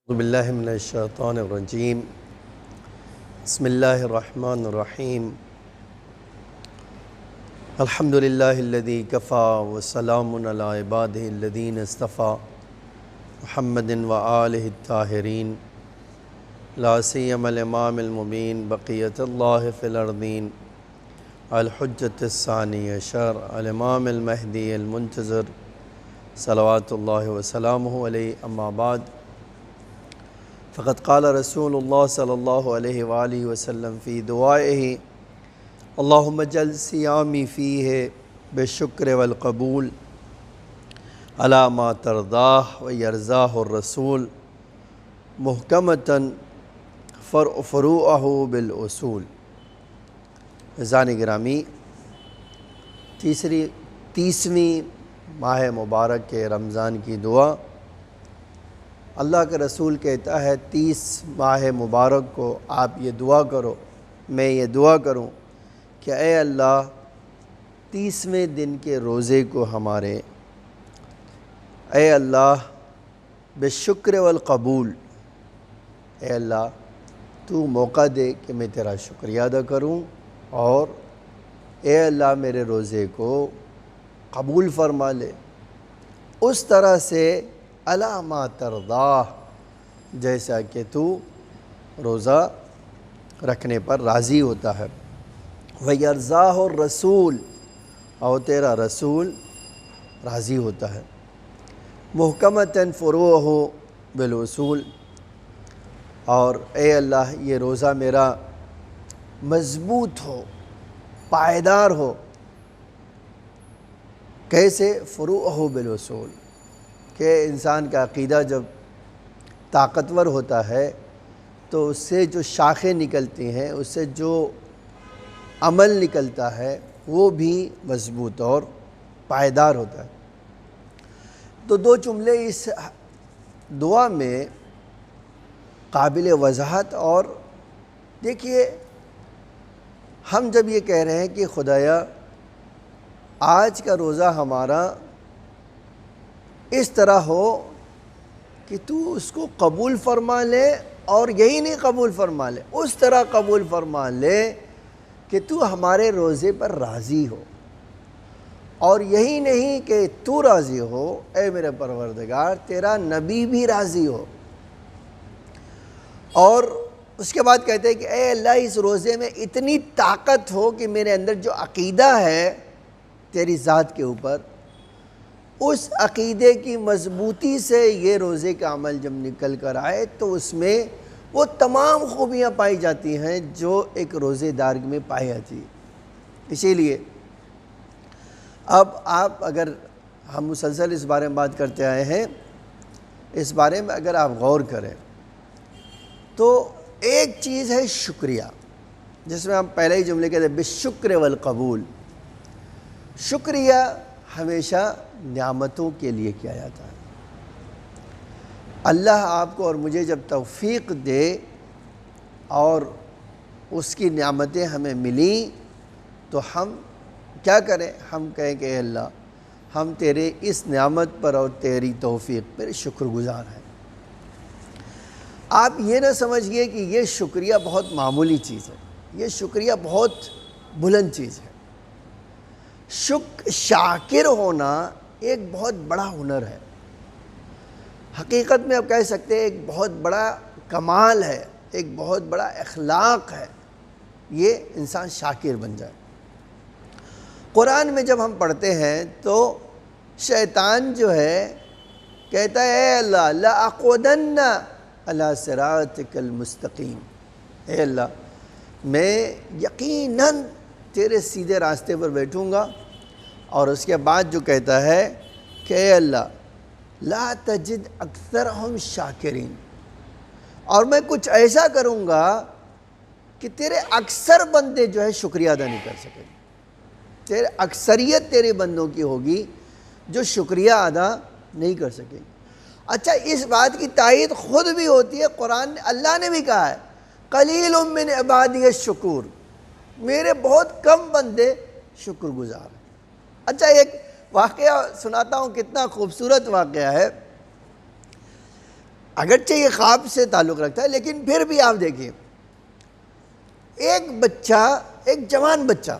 اعوذ باللہ من الشیطان الرجیم بسم اللہ الرحمن الرحیم الحمد للہ الذی کفا وسلام علی عبادہ الذین اصطفیٰ محمد وآلہ الطاہرین لا سیما الامام المبین بقیت اللہ فی الارضین الحجۃ الثانی عشر الامام المہدی المنتظر صلوات اللہ وسلامہ علیہ اما بعد فقد قال رسول اللہ صلی اللہ علیہ وآلہ وسلم فی دعائہ اللہم اجعل صیامی فیہ بالشکر والقبول علی ما ترضاہ ویرضاہ الرسول محکمۃ فروعہ بالاصول۔ عزیزان گرامی، تیسویں ماہ مبارک کے رمضان کی دعا، اللہ کے رسول کہتا ہے 30 ماہ مبارک کو آپ یہ دعا کرو، میں یہ دعا کروں کہ اے اللہ 30ویں دن کے روزے کو ہمارے اے اللہ بالشکر والقبول، اے اللہ تو موقع دے کہ میں تیرا شکریہ ادا کروں، اور اے اللہ میرے روزے کو قبول فرما لے اس طرح سے علی ما ترضاہ، جیسا کہ تو روزہ رکھنے پر راضی ہوتا ہے، ویرضاہ الرسول، اور تیرا رسول راضی ہوتا ہے، محکمۃ فروعہ بالاصول، اور اے اللہ یہ روزہ میرا مضبوط ہو، پائیدار ہو، کیسے؟ فروعہ بالاصول، کہ انسان کا عقیدہ جب طاقتور ہوتا ہے تو اس سے جو شاخیں نکلتی ہیں، اس سے جو عمل نکلتا ہے وہ بھی مضبوط اور پائیدار ہوتا ہے۔ تو دو جملے اس دعا میں قابل وضاحت، اور دیکھیے ہم جب یہ کہہ رہے ہیں کہ خدایا آج کا روزہ ہمارا اس طرح ہو کہ تو اس کو قبول فرما لے، اور یہی نہیں قبول فرما لے، اس طرح قبول فرما لے کہ تو ہمارے روزے پر راضی ہو، اور یہی نہیں کہ تو راضی ہو، اے میرے پروردگار تیرا نبی بھی راضی ہو۔ اور اس کے بعد کہتے ہیں کہ اے اللہ اس روزے میں اتنی طاقت ہو کہ میرے اندر جو عقیدہ ہے تیری ذات کے اوپر، اس عقیدے کی مضبوطی سے یہ روزے کا عمل جب نکل کر آئے تو اس میں وہ تمام خوبیاں پائی جاتی ہیں جو ایک روزے دار میں پائی جاتی ہیں۔ اسی لیے اب آپ اگر ہم مسلسل اس بارے میں بات کرتے آئے ہیں، اس بارے میں اگر آپ غور کریں تو ایک چیز ہے شکریہ، جس میں ہم پہلے ہی جملے کہتے ہیں بالشکر والقبول۔ شکریہ ہمیشہ نعمتوں کے لیے کیا جاتا ہے۔ اللہ آپ کو اور مجھے جب توفیق دے اور اس کی نعمتیں ہمیں ملیں تو ہم کیا کریں؟ ہم کہیں کہ اے اللہ ہم تیرے اس نعمت پر اور تیری توفیق پر شکر گزار ہیں۔ آپ یہ نہ سمجھئے کہ یہ شکریہ بہت معمولی چیز ہے، یہ شکریہ بہت بلند چیز ہے۔ شاکر ہونا ایک بہت بڑا ہنر ہے، حقیقت میں آپ کہہ سکتے ہیں ایک بہت بڑا کمال ہے، ایک بہت بڑا اخلاق ہے، یہ انسان شاکر بن جائے۔ قرآن میں جب ہم پڑھتے ہیں تو شیطان جو ہے کہتا ہے اے اللہ لأقعدن علی صراطک المستقیم، اے اللہ میں یقیناً تیرے سیدھے راستے پر بیٹھوں گا، اور اس کے بعد جو کہتا ہے کہ اے اللہ لا تجد اکثرہم شاکرین، اور میں کچھ ایسا کروں گا کہ تیرے اکثر بندے جو ہے شکریہ ادا نہیں کر سکیں، تیرے اکثریت تیرے بندوں کی ہوگی جو شکریہ ادا نہیں کر سکیں۔ اچھا، اس بات کی تائید خود بھی ہوتی ہے، قرآن اللہ نے بھی کہا ہے قلیل من عبادی الشکور، میرے بہت کم بندے شکر گزار ہیں۔ اچھا، ایک واقعہ سناتا ہوں، کتنا خوبصورت واقعہ ہے۔ اگرچہ یہ خواب سے تعلق رکھتا ہے، لیکن پھر بھی آپ دیکھیے، ایک بچہ، ایک جوان بچہ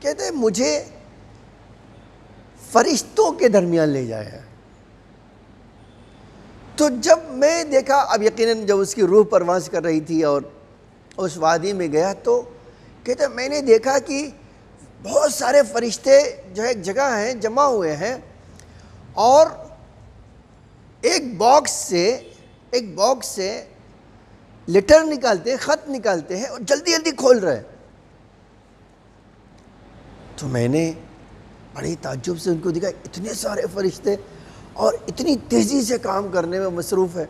کہتے ہیں مجھے فرشتوں کے درمیان لے جایا۔ تو جب میں دیکھا، اب یقیناً جب اس کی روح پرواز کر رہی تھی اور اس وادی میں گیا، تو کہتے ہیں میں نے دیکھا کہ بہت سارے فرشتے جو ایک جگہ ہیں جمع ہوئے ہیں، اور ایک باکس سے لیٹر نکالتے ہیں، خط نکالتے ہیں اور جلدی جلدی کھول رہے ہیں۔ تو میں نے بڑی تعجب سے ان کو دیکھا، اتنے سارے فرشتے اور اتنی تیزی سے کام کرنے میں مصروف ہے۔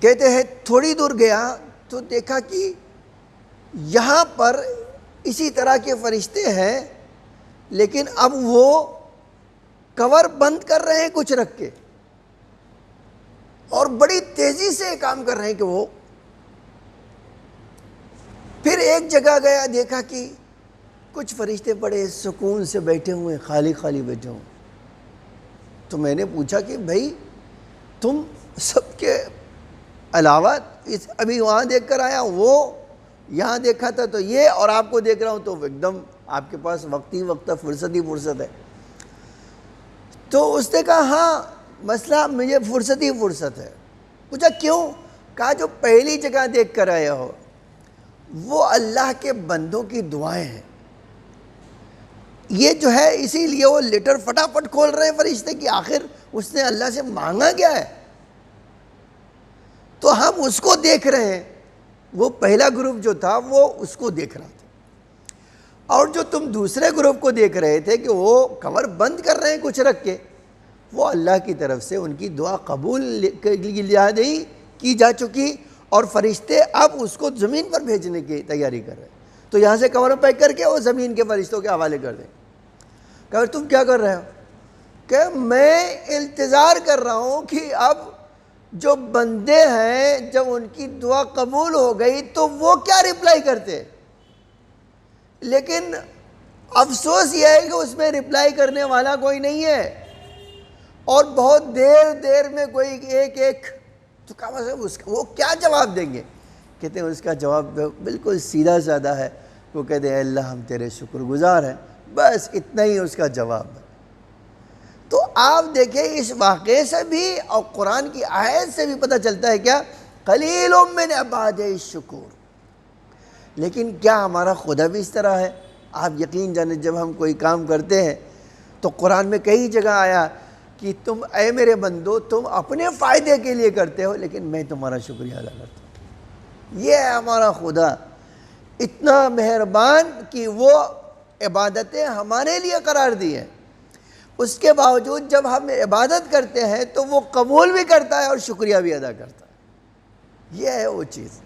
کہتے ہیں تھوڑی دور گیا تو دیکھا کہ یہاں پر اسی طرح کے فرشتے ہیں، لیکن اب وہ کور بند کر رہے ہیں کچھ رکھ کے، اور بڑی تیزی سے کام کر رہے ہیں کہ وہ۔ پھر ایک جگہ گیا، دیکھا کہ کچھ فرشتے بڑے سکون سے بیٹھے ہوئے، خالی خالی بیٹھے ہوئے۔ تو میں نے پوچھا کہ بھائی تم سب کے علاوہ ابھی وہاں دیکھ کر آیا، وہ یہاں دیکھا تھا تو یہ، اور آپ کو دیکھ رہا ہوں تو ایک دم آپ کے پاس وقت ہی وقت ہے، فرصت ہی فرصت ہے۔ تو اس نے کہا ہاں مسئلہ مجھے فرصت ہی فرصت ہے۔ پوچھا کیوں؟ کہا جو پہلی جگہ دیکھ کر آیا ہو وہ اللہ کے بندوں کی دعائیں ہیں، یہ جو ہے اسی لیے وہ لیٹر فٹافٹ کھول رہے ہیں فرشتے کہ آخر اس نے اللہ سے مانگا کیا ہے، تو ہم اس کو دیکھ رہے ہیں۔ وہ پہلا گروپ جو تھا وہ اس کو دیکھ رہا تھا، اور جو تم دوسرے گروپ کو دیکھ رہے تھے کہ وہ کور بند کر رہے ہیں کچھ رکھ کے، وہ اللہ کی طرف سے ان کی دعا قبول کی جا چکی، اور فرشتے اب اس کو زمین پر بھیجنے کی تیاری کر رہے ہیں۔ تو یہاں سے کور پیک کر کے وہ زمین کے فرشتوں کے حوالے کر دیں۔ کہ تم کیا کر رہے ہو؟ کہ میں انتظار کر رہا ہوں کہ اب جو بندے ہیں جب ان کی دعا قبول ہو گئی تو وہ کیا رپلائی کرتے، لیکن افسوس یہ ہے کہ اس میں رپلائی کرنے والا کوئی نہیں ہے، اور بہت دیر میں کوئی ایک تو کہا وہ کیا جواب دیں گے؟ کہتے ہیں اس کا جواب بالکل سیدھا سادہ ہے، وہ کہتے ہیں اللہ ہم تیرے شکر گزار ہیں، بس اتنا ہی اس کا جواب ہے۔ تو آپ دیکھیں اس واقعے سے بھی اور قرآن کی آیت سے بھی پتہ چلتا ہے کیا؟ قلیل من عبادی الشکور۔ لیکن کیا ہمارا خدا بھی اس طرح ہے؟ آپ یقین جانیں جب ہم کوئی کام کرتے ہیں تو قرآن میں کئی جگہ آیا کہ تم اے میرے بندو تم اپنے فائدے کے لیے کرتے ہو، لیکن میں تمہارا شکریہ ادا کرتا ہوں۔ یہ ہے ہمارا خدا، اتنا مہربان کہ وہ عبادتیں ہمارے لیے قرار دی ہیں، اس کے باوجود جب ہم عبادت کرتے ہیں تو وہ قبول بھی کرتا ہے اور شکریہ بھی ادا کرتا ہے۔ یہ ہے وہ چیز۔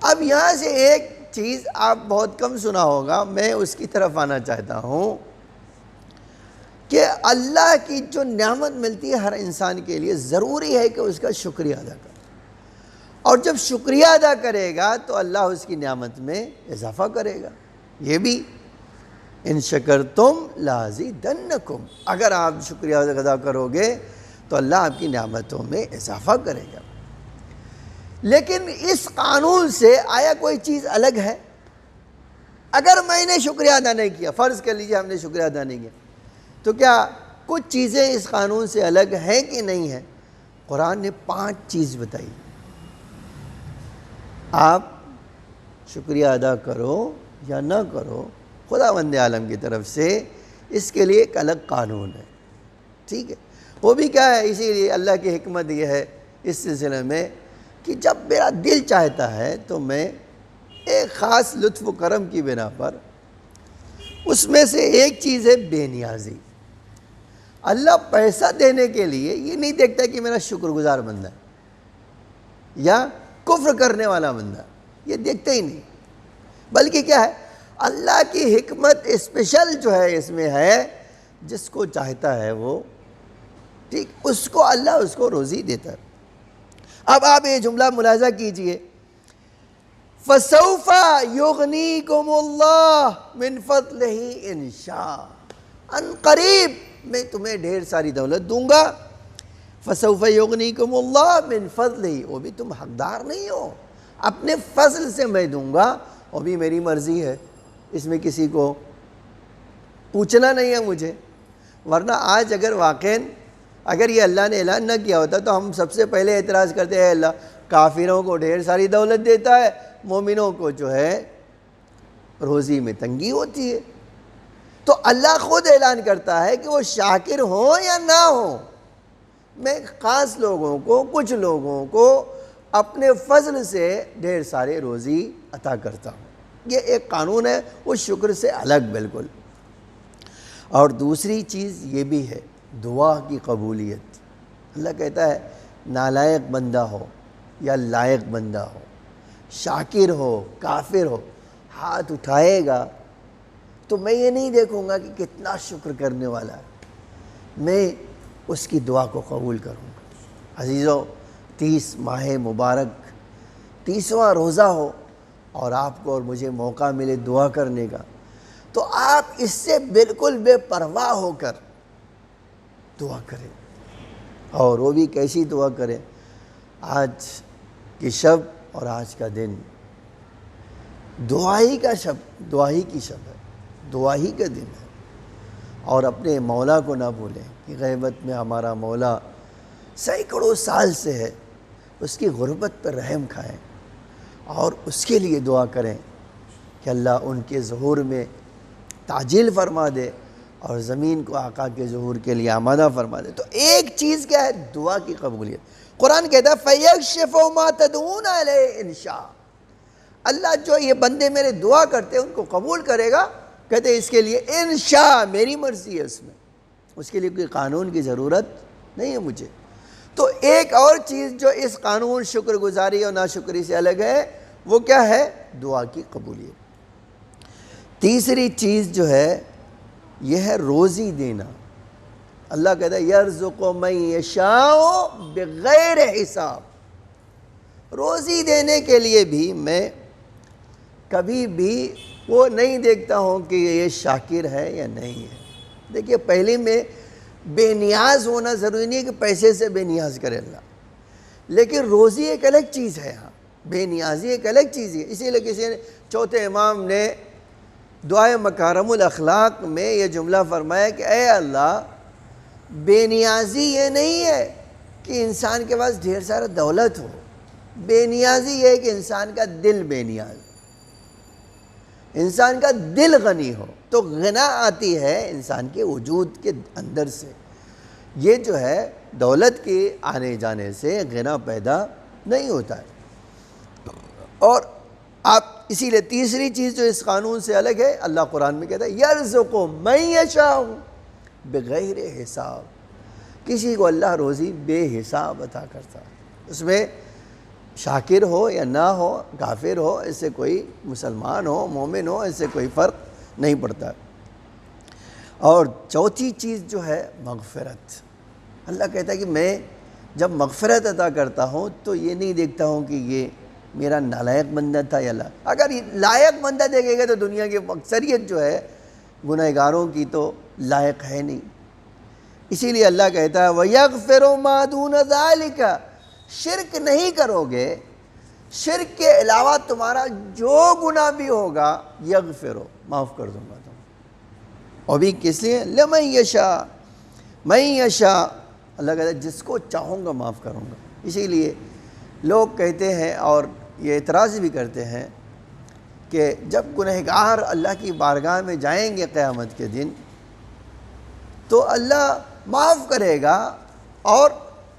اب یہاں سے ایک چیز آپ بہت کم سنا ہوگا، میں اس کی طرف آنا چاہتا ہوں کہ اللہ کی جو نعمت ملتی ہے ہر انسان کے لیے ضروری ہے کہ اس کا شکریہ ادا کرے، اور جب شکریہ ادا کرے گا تو اللہ اس کی نعمت میں اضافہ کرے گا۔ یہ بھی ان شکرتم لازیدنکم، اگر آپ شکریہ ادا کرو گے تو اللہ آپ کی نعمتوں میں اضافہ کرے گا۔ لیکن اس قانون سے آیا کوئی چیز الگ ہے؟ اگر میں نے شکریہ ادا نہیں کیا، فرض کر لیجیے ہم نے شکریہ ادا نہیں کیا، تو کیا کچھ چیزیں اس قانون سے الگ ہیں کہ نہیں ہیں؟ قرآن نے 5 چیز بتائی، آپ شکریہ ادا کرو یا نہ کرو، خداوند عالم کی طرف سے اس کے لیے ایک الگ قانون ہے، ٹھیک ہے؟ وہ بھی کیا ہے؟ اسی لیے اللہ کی حکمت یہ ہے اس سلسلے میں کہ جب میرا دل چاہتا ہے تو میں ایک خاص لطف و کرم کی بنا پر، اس میں سے ایک چیز ہے بے نیازی۔ اللہ پیسہ دینے کے لیے یہ نہیں دیکھتا کہ میرا شکر گزار بندہ ہے یا کفر کرنے والا بندہ، یہ دیکھتا ہی نہیں، بلکہ کیا ہے؟ اللہ کی حکمت اسپیشل جو ہے اس میں ہے، جس کو چاہتا ہے وہ ٹھیک اس کو اللہ اس کو روزی دیتا ہے۔ اب آپ یہ جملہ ملاحظہ کیجئے، فَسَوْفَ يُغْنِيكُمُ اللَّهُ مِنْ فَضْلِهِ إِنْ شَاءَ، ان قریب میں تمہیں ڈھیر ساری دولت دوں گا فَسَوْفَ يُغْنِيكُمُ اللَّهُ مِنْ فَضْلِهِ، وہ بھی تم حقدار نہیں ہو، اپنے فضل سے میں دوں گا، وہ بھی میری مرضی ہے، اس میں کسی کو پوچھنا نہیں ہے مجھے۔ ورنہ آج اگر یہ اللہ نے اعلان نہ کیا ہوتا تو ہم سب سے پہلے اعتراض کرتے ہیں، اللہ کافروں کو ڈھیر ساری دولت دیتا ہے، مومنوں کو جو ہے روزی میں تنگی ہوتی ہے۔ تو اللہ خود اعلان کرتا ہے کہ وہ شاکر ہوں یا نہ ہوں، میں خاص لوگوں کو، کچھ لوگوں کو اپنے فضل سے ڈھیر سارے روزی عطا کرتا ہوں۔ یہ ایک قانون ہے، وہ شکر سے الگ بالکل۔ اور دوسری چیز یہ بھی ہے دعا کی قبولیت۔ اللہ کہتا ہے نالائق بندہ ہو یا لائق بندہ ہو، شاکر ہو کافر ہو، ہاتھ اٹھائے گا تو میں یہ نہیں دیکھوں گا کہ کتنا شکر کرنے والا ہے، میں اس کی دعا کو قبول کروں گا۔ عزیزو، 30 ماہ مبارک 30واں روزہ ہو اور آپ کو اور مجھے موقع ملے دعا کرنے کا، تو آپ اس سے بالکل بے پرواہ ہو کر دعا کریں۔ اور وہ بھی کیسی دعا کریں؟ آج کی شب اور آج کا دن دعا ہی کی شب ہے، دعا ہی کا دن ہے۔ اور اپنے مولا کو نہ بھولیں کہ غیبت میں ہمارا مولا سینکڑوں سال سے ہے، اس کی غربت پر رحم کھائیں اور اس کے لیے دعا کریں کہ اللہ ان کے ظہور میں تعجیل فرما دے اور زمین کو آقا کے ظہور کے لیے آمادہ فرما دے۔ تو ایک چیز کیا ہے؟ دعا کی قبولیت۔ قرآن کہتا ہے فَيَكْشِفُ مَا تَدْعُونَ إِلَيْهِ إِنْ شَاءَ، اللہ جو یہ بندے میرے دعا کرتے ہیں ان کو قبول کرے گا، کہتے ہیں اس کے لیے انشاء، میری مرضی ہے اس میں، اس کے لیے کوئی قانون کی ضرورت نہیں ہے مجھے۔ تو ایک اور چیز جو اس قانون شکر گزاری اور ناشکری سے الگ ہے، وہ کیا ہے؟ دعا کی قبولیت۔ تیسری چیز جو ہے یہ ہے روزی دینا۔ اللہ کہتا ہے یرزق من یشاء بغیر حساب، روزی دینے کے لیے بھی میں کبھی بھی وہ نہیں دیکھتا ہوں کہ یہ شاکر ہے یا نہیں ہے۔ دیکھیے پہلے میں بے نیاز ہونا ضروری نہیں ہے کہ پیسے سے بے نیاز کرے اللہ، لیکن روزی ایک الگ چیز ہے، ہاں بے نیازی ایک الگ چیز ہے۔ اسی لیے کسی نے چوتھے امام نے دعائے مکارم الاخلاق میں یہ جملہ فرمایا کہ اے اللہ، بے نیازی یہ نہیں ہے کہ انسان کے پاس ڈھیر سارا دولت ہو، بے نیازی یہ ہے کہ انسان کا دل بے نیاز، انسان کا دل غنی ہو، تو غنا آتی ہے انسان کے وجود کے اندر سے۔ یہ جو ہے دولت کے آنے جانے سے غنا پیدا نہیں ہوتا ہے۔ اور آپ اسی لیے تیسری چیز جو اس قانون سے الگ ہے، اللہ قرآن میں کہتا ہے یرزق من یشاء بغیر حساب، کسی کو اللہ روزی بے حساب عطا کرتا ہے۔ اس میں شاکر ہو یا نہ ہو، کافر ہو، اس سے کوئی مسلمان ہو مومن ہو، اس سے کوئی فرق نہیں پڑتا۔ اور چوتھی چیز جو ہے مغفرت۔ اللہ کہتا ہے کہ میں جب مغفرت عطا کرتا ہوں تو یہ نہیں دیکھتا ہوں کہ یہ میرا نالائق بندہ تھا یا اگر لائق بندہ دیکھے گا تو دنیا کی اکثریت جو ہے گنہگاروں کی تو لائق ہے نہیں۔ اسی لیے اللہ کہتا ہے وَيَغْفِرُ مَا دُونَ ذَلِكَ، شرک نہیں کرو گے، شرک کے علاوہ تمہارا جو گناہ بھی ہوگا یغفرو، معاف کر دوں گا تم۔ اور بھی کس لیے؟ لمن یشاء، من یشاء، اللہ کہتا ہے جس کو چاہوں گا معاف کروں گا۔ اسی لیے لوگ کہتے ہیں اور یہ اعتراض بھی کرتے ہیں کہ جب گنہگار اللہ کی بارگاہ میں جائیں گے قیامت کے دن تو اللہ معاف کرے گا، اور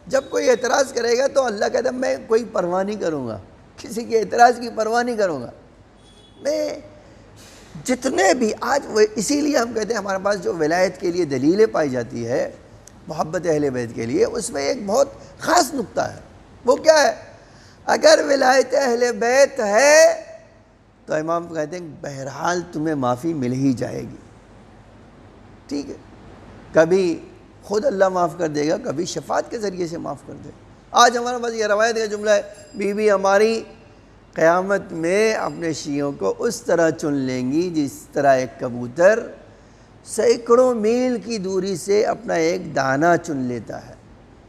جب کوئی اعتراض کرے گا تو اللہ کہتا ہے میں کوئی پرواہ نہیں کروں گا، کسی کے اعتراض کی پرواہ نہیں کروں گا، میں جتنے بھی آج اسی لیے ہم کہتے ہیں ہمارے پاس جو ولایت کے لیے دلیلیں پائی جاتی ہے محبت اہل بیت کے لیے، اس میں ایک بہت خاص نقطہ ہے۔ وہ کیا ہے؟ اگر ولایت اہل بیت ہے تو امام کہتے ہیں بہرحال تمہیں معافی مل ہی جائے گی، ٹھیک ہے، کبھی خود اللہ معاف کر دے گا، کبھی شفاعت کے ذریعے سے معاف کر دے گا۔ آج ہمارے پاس یہ روایت کا جملہ ہے بی بی ہماری قیامت میں اپنے شیعوں کو اس طرح چن لیں گی جس طرح ایک کبوتر سینکڑوں میل کی دوری سے اپنا ایک دانہ چن لیتا ہے۔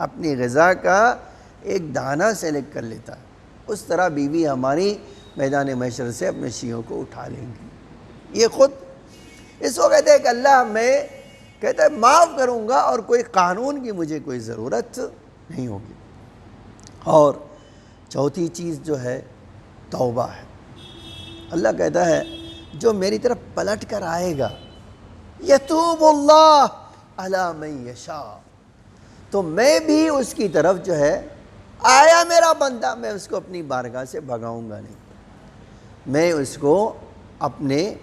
اپنی غذا کا ایک دانہ سلیکٹ کر لیتا ہے، اس طرح بیوی ہماری میدان محشر سے اپنے شیعوں کو اٹھا لیں گی۔ یہ خود اس کو کہتے ہیں کہ اللہ میں کہتا ہے معاف کروں گا اور کوئی قانون کی مجھے کوئی ضرورت نہیں ہوگی۔ اور چوتھی چیز جو ہے توبہ ہے۔ اللہ کہتا ہے جو میری طرف پلٹ کر آئے گا، یتوب اللہ علی من یشاء، تو میں بھی اس کی طرف جو ہے آیا میرا بندہ، میں اس کو اپنی بارگاہ سے بھگاؤں گا نہیں، میں اس کو اپنے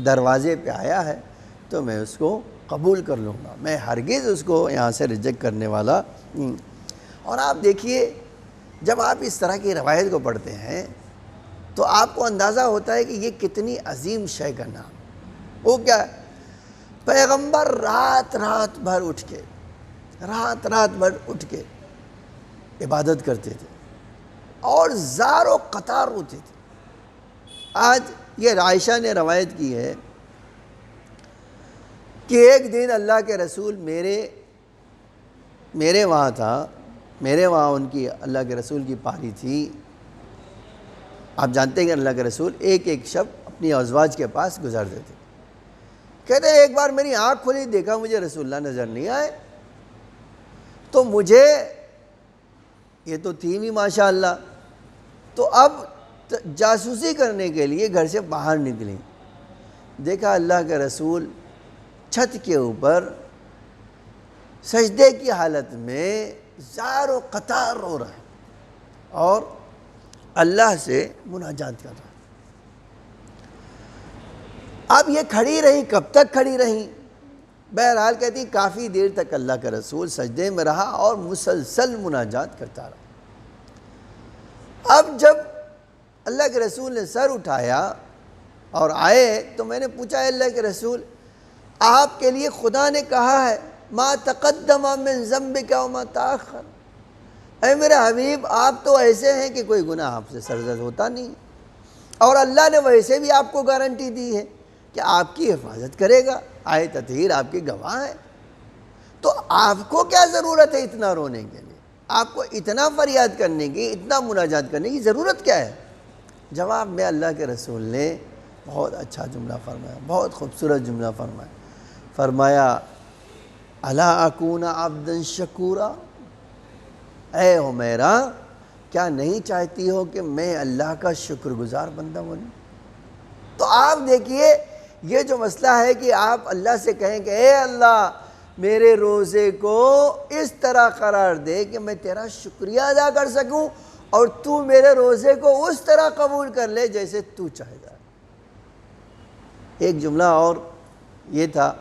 دروازے پہ آیا ہے تو میں اس کو قبول کر لوں گا، میں ہرگز اس کو یہاں سے ریجیکٹ کرنے والا نہیں۔ اور آپ دیکھیے جب آپ اس طرح کی روایت کو پڑھتے ہیں تو آپ کو اندازہ ہوتا ہے کہ یہ کتنی عظیم شے کا نام۔ وہ کیا ہے؟ پیغمبر رات بھر اٹھ کے عبادت کرتے تھے اور زار و قطار روتے تھے۔ آج یہ عائشہ نے روایت کی ہے کہ ایک دن اللہ کے رسول میرے وہاں تھا، میرے وہاں ان کی اللہ کے رسول کی پاری تھی۔ آپ جانتے ہیں کہ اللہ کے رسول ایک شب اپنی ازواج کے پاس گزرتے تھے۔ کہتے ہیں ایک بار میری آنکھ کھلی، دیکھا مجھے رسول اللہ نظر نہیں آئے، تو مجھے یہ تو تھی بھی ماشاء اللہ، تو اب جاسوسی کرنے کے لیے گھر سے باہر نکلی، دیکھا اللہ کے رسول چھت کے اوپر سجدے کی حالت میں زار و قطار رو رہا ہے اور اللہ سے مناجات کر رہا ہے۔ اب یہ کھڑی رہی، کب تک کھڑی رہی؟ بہرحال کہتی کافی دیر تک اللہ کا رسول سجدے میں رہا اور مسلسل مناجات کرتا رہا۔ اب جب اللہ کے رسول نے سر اٹھایا اور آئے تو میں نے پوچھا اے اللہ کے رسول، آپ کے لیے خدا نے کہا ہے ما تقدم من ذنبک وما تاخر، اے میرے حبیب آپ تو ایسے ہیں کہ کوئی گناہ آپ سے سرزد ہوتا نہیں، اور اللہ نے ویسے بھی آپ کو گارنٹی دی ہے کہ آپ کی حفاظت کرے گا، آئے تطہیر آپ کے گواہ ہیں، تو آپ کو کیا ضرورت ہے اتنا رونے کے لیے؟ آپ کو اتنا فریاد کرنے کی، اتنا مناجات کرنے کی ضرورت کیا ہے؟ جواب میں اللہ کے رسول نے بہت اچھا جملہ فرمایا، بہت خوبصورت جملہ فرمایا الا اکون عبدا شکورا، اے حمیرہ کیا نہیں چاہتی ہو کہ میں اللہ کا شکر گزار بندہ بنوں؟ تو آپ دیکھیے یہ جو مسئلہ ہے کہ آپ اللہ سے کہیں کہ اے اللہ میرے روزے کو اس طرح قرار دے کہ میں تیرا شکریہ ادا کر سکوں اور تو میرے روزے کو اس طرح قبول کر لے جیسے تو چاہے گا۔ ایک جملہ اور یہ تھا،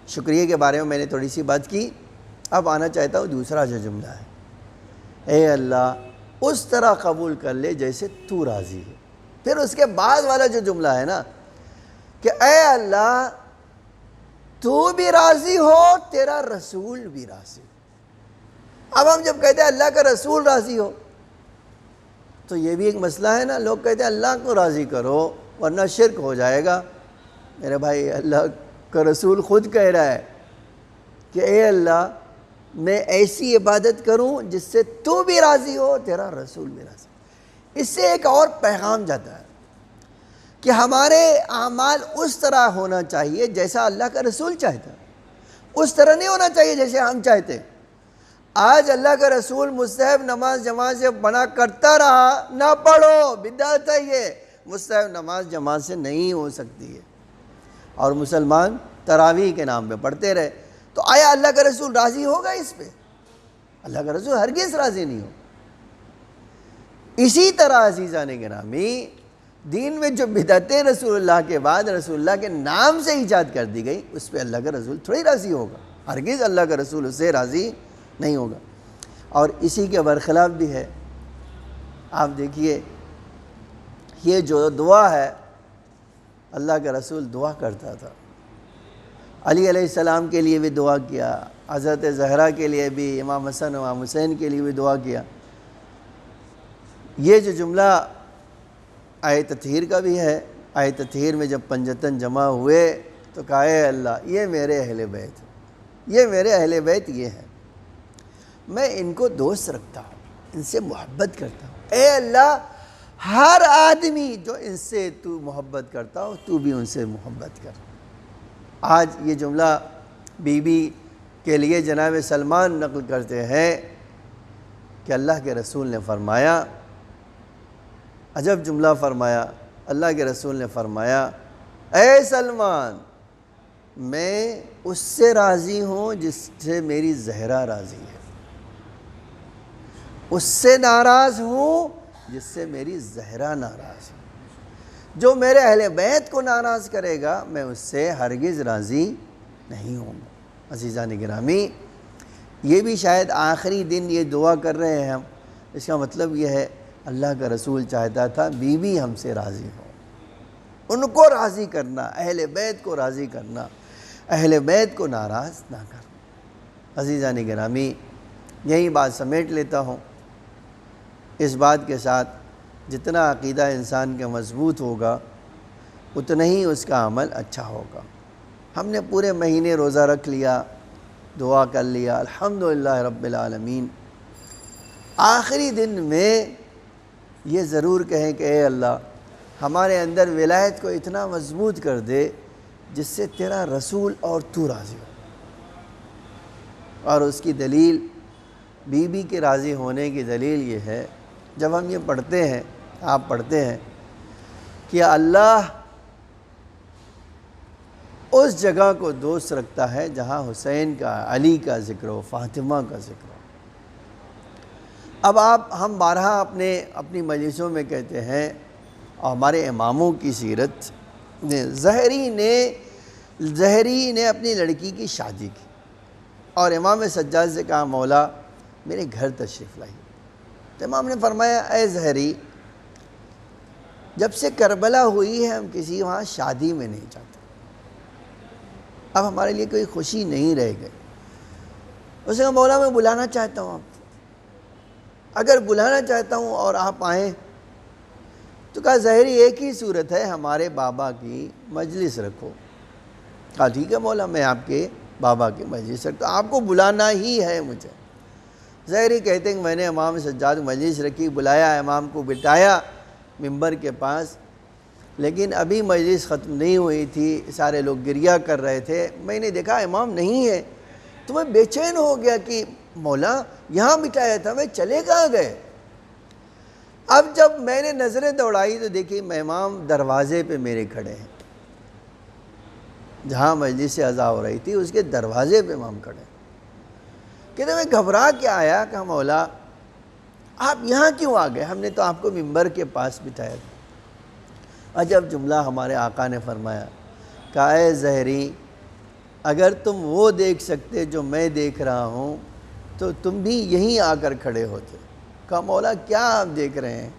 شکریہ کے بارے میں میں نے تھوڑی سی بات کی، اب آنا چاہتا ہوں دوسرا جو جملہ ہے، اے اللہ اس طرح قبول کر لے جیسے تو راضی ہے۔ پھر اس کے بعد والا جو جملہ ہے نا کہ اے اللہ تو بھی راضی ہو، تیرا رسول بھی راضی ہو۔ اب ہم جب کہتے ہیں اللہ کا رسول راضی ہو تو یہ بھی ایک مسئلہ ہے نا، لوگ کہتے ہیں اللہ کو راضی کرو ورنہ شرک ہو جائے گا۔ میرے بھائی اللہ کا رسول خود کہہ رہا ہے کہ اے اللہ میں ایسی عبادت کروں جس سے تو بھی راضی ہو، تیرا رسول بھی راضی ہو۔ اس سے ایک اور پیغام جاتا ہے کہ ہمارے اعمال اس طرح ہونا چاہیے جیسا اللہ کا رسول چاہتا ہے، اس طرح نہیں ہونا چاہیے جیسے ہم چاہتے ہیں۔ آج اللہ کا رسول مستحب نماز جماعت سے بنا کرتا رہا، نہ پڑھو، بدعت ہے یہ، مستحب نماز جماعت سے نہیں ہو سکتی ہے، اور مسلمان تراویح کے نام پہ پڑھتے رہے، تو آیا اللہ کا رسول راضی ہوگا اس پہ؟ اللہ کا رسول ہرگز راضی نہیں ہو۔ اسی طرح عزیزان گرامی دین میں جو بدعتیں رسول اللہ کے بعد رسول اللہ کے نام سے ایجاد کر دی گئی، اس پہ اللہ کا رسول تھوڑی راضی ہوگا، ہرگز اللہ کا رسول اس سے راضی نہیں ہوگا۔ اور اسی کے برخلاف بھی ہے، آپ دیکھیے یہ جو دعا ہے اللہ کا رسول دعا کرتا تھا، علی علیہ السلام کے لیے بھی دعا کیا، حضرت زہرا کے لیے بھی، امام حسن امام حسین کے لیے بھی دعا کیا۔ یہ جو جملہ آیت تطہیر کا بھی ہے، آیت تطہیر میں جب پنجتن جمع ہوئے تو کہا اے اللہ یہ میرے اہل بیت، یہ میرے اہل بیت یہ ہیں۔ میں ان کو دوست رکھتا ہوں، ان سے محبت کرتا ہوں۔ اے اللہ، ہر آدمی جو ان سے تو محبت کرتا ہو تو بھی ان سے محبت کر۔ آج یہ جملہ بی بی کے لیے جناب سلمان نقل کرتے ہیں کہ اللہ کے رسول نے فرمایا، عجب جملہ فرمایا، اللہ کے رسول نے فرمایا، اے سلمان، میں اس سے راضی ہوں جس سے میری زہرا راضی ہے، اس سے ناراض ہوں جس سے میری زہرا ناراض ہے۔ جو میرے اہل بیت کو ناراض کرے گا میں اس سے ہرگز راضی نہیں ہوں گا۔ عزیزان گرامی، یہ بھی شاید آخری دن یہ دعا کر رہے ہیں ہم، اس کا مطلب یہ ہے اللہ کا رسول چاہتا تھا بیوی ہم سے راضی ہو، ان کو راضی کرنا، اہل بیت کو راضی کرنا، اہل بیت کو ناراض نہ کرنا۔ عزیزان گرامی، یہی بات سمیٹ لیتا ہوں۔ اس بات کے ساتھ جتنا عقیدہ انسان کا مضبوط ہوگا اتنا ہی اس کا عمل اچھا ہوگا۔ ہم نے پورے مہینے روزہ رکھ لیا، دعا کر لیا، الحمدللہ رب العالمین، آخری دن میں یہ ضرور کہیں کہ اے اللہ، ہمارے اندر ولایت کو اتنا مضبوط کر دے جس سے تیرا رسول اور تو راضی ہو۔ اور اس کی دلیل، بی بی کے راضی ہونے کی دلیل یہ ہے، جب ہم یہ پڑھتے ہیں، آپ پڑھتے ہیں کہ اللہ اس جگہ کو دوست رکھتا ہے جہاں حسین کا، علی کا ذکر ہو، فاطمہ کا ذکر ہو۔ اب ہم بارہا اپنی مجلسوں میں کہتے ہیں، اور ہمارے اماموں کی سیرت نے، زہری نے اپنی لڑکی کی شادی کی اور امام سجاد سے کہا مولا میرے گھر تشریف لائی، تو امام نے فرمایا اے زہری، جب سے کربلا ہوئی ہے ہم کسی وہاں شادی میں نہیں جاتے، اب ہمارے لیے کوئی خوشی نہیں رہ گئی۔ اس نے کہا مولا میں بلانا چاہتا ہوں آپ کو، اگر بلانا چاہتا ہوں اور آپ آئیں، تو کہا زہری ایک ہی صورت ہے، ہمارے بابا کی مجلس رکھو۔ کہا ٹھیک ہے مولا، میں آپ کے بابا کی مجلس رکھتا ہوں، آپ کو بلانا ہی ہے مجھے۔ زہری کہتے ہیں کہ میں نے امام سجاد مجلس رکھی، بلایا، امام کو بٹھایا منبر کے پاس، لیکن ابھی مجلس ختم نہیں ہوئی تھی، سارے لوگ گریہ کر رہے تھے، میں نے دیکھا امام نہیں ہے، تو میں بے چین ہو گیا کہ مولا یہاں بٹھایا تھا، میں چلے کہاں گئے؟ اب جب میں نے نظریں دوڑائی تو دیکھی امام دروازے پہ میرے کھڑے ہیں، جہاں مجلس سے عزا ہو رہی تھی اس کے دروازے پہ امام کھڑے ہیں۔ کہتے میں گھبرا کے آیا، کہا مولا آپ یہاں کیوں آ گئے؟ ہم نے تو آپ کو منبر کے پاس بٹھایا تھا۔ عجب جملہ ہمارے آقا نے فرمایا، کہا اے زہری، اگر تم وہ دیکھ سکتے جو میں دیکھ رہا ہوں تو تم بھی یہیں آ کر کھڑے ہوتے۔ کہا مولا کیا آپ دیکھ رہے ہیں؟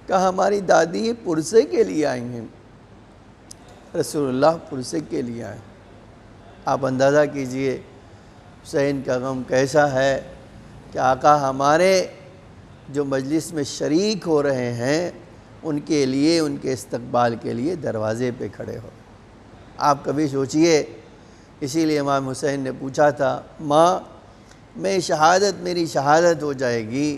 کہا ہماری دادی پرسے کے لیے آئی ہیں، رسول اللہ پرسے کے لیے آئے۔ آپ اندازہ کیجئے حسین کا غم کیسا ہے کہ آقا ہمارے جو مجلس میں شریک ہو رہے ہیں ان کے لیے، ان کے استقبال کے لیے دروازے پہ کھڑے ہو۔ آپ کبھی سوچئے، اسی لیے امام حسین نے پوچھا تھا ماں میری شہادت ہو جائے گی،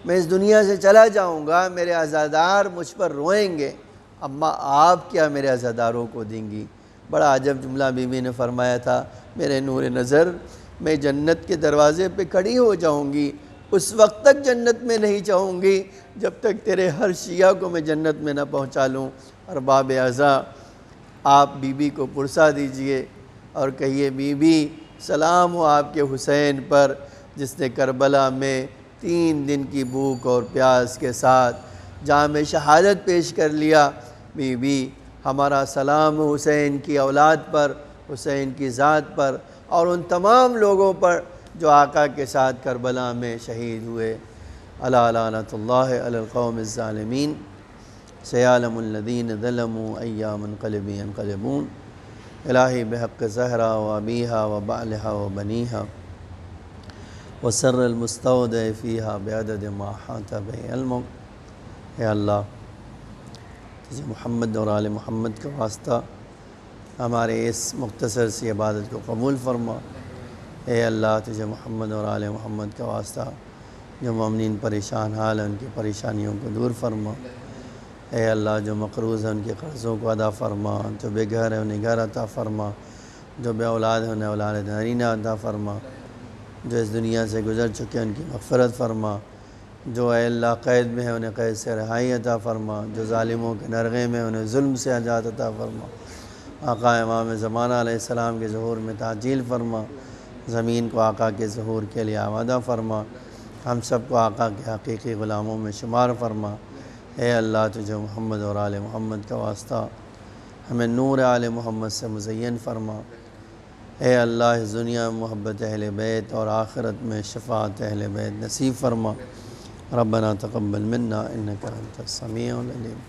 میں اس دنیا سے چلا جاؤں گا، میرے عزادار مجھ پر روئیں گے، اماں آپ کیا میرے عزاداروں کو دیں گی؟ بڑا عجب جملہ بی بی نے فرمایا تھا، میرے نور نظر میں جنت کے دروازے پہ کھڑی ہو جاؤں گی، اس وقت تک جنت میں نہیں چاہوں گی جب تک تیرے ہر شیعہ کو میں جنت میں نہ پہنچا لوں۔ اور باب اعزا آپ بی بی کو پرسا دیجئے اور کہیے بی بی سلام ہو آپ کے حسین پر جس نے کربلا میں 3 دن کی بھوک اور پیاس کے ساتھ جام شہادت پیش کر لیا۔ بی بی ہمارا سلام حسین کی اولاد پر، حسین کی ذات پر اور ان تمام لوگوں پر جو آقا کے ساتھ کربلا میں شہید ہوئے۔ الا لعنۃ اللہ علی القوم الظالمین، سیعلم الذین ظلموا ای منقلب ینقلبون۔ الہی بحق زہرا و ابیہا و بعلہا و بنیہا وسر المستودع فیہا بعدد ما احاط بہ علمک۔ اے اللہ کسی محمد اور آل محمد کا واسطہ ہمارے اس مختصر سی عبادت کو قبول فرما، اے اللہ تجھے محمد اور آل محمد کا واسطہ جو مومنین پریشان حال ہیں ان کی پریشانیوں کو دور فرما۔ اے اللہ جو مقروض ہیں ان کے قرضوں کو ادا فرما، جو بے گھر ہیں انہیں گھر عطا فرما، جو بے اولاد ہیں انہیں اولاد نرینہ عطا فرما، جو اس دنیا سے گزر چکے ہیں ان کی مغفرت فرما، جو اے اللہ قید میں ہیں انہیں قید سے رہائی عطا فرما، جو ظالموں کے نرغے میں انہیں ظلم سے آزاد عطا فرما۔ آقا امام زمانہ علیہ السلام کے ظہور میں تعجیل فرما، زمین کو آقا کے ظہور کے لیے آمادہ فرما، ہم سب کو آقا کے حقیقی غلاموں میں شمار فرما۔ اے اللہ تجھے محمد اور آل محمد کا واسطہ ہمیں نور آل محمد سے مزین فرما۔ اے اللہ اس دنیا میں محبت اہل بیت اور آخرت میں شفاعت اہل بیت نصیب فرما۔ ربنا تقبل منا انک انت السمیع العلیم۔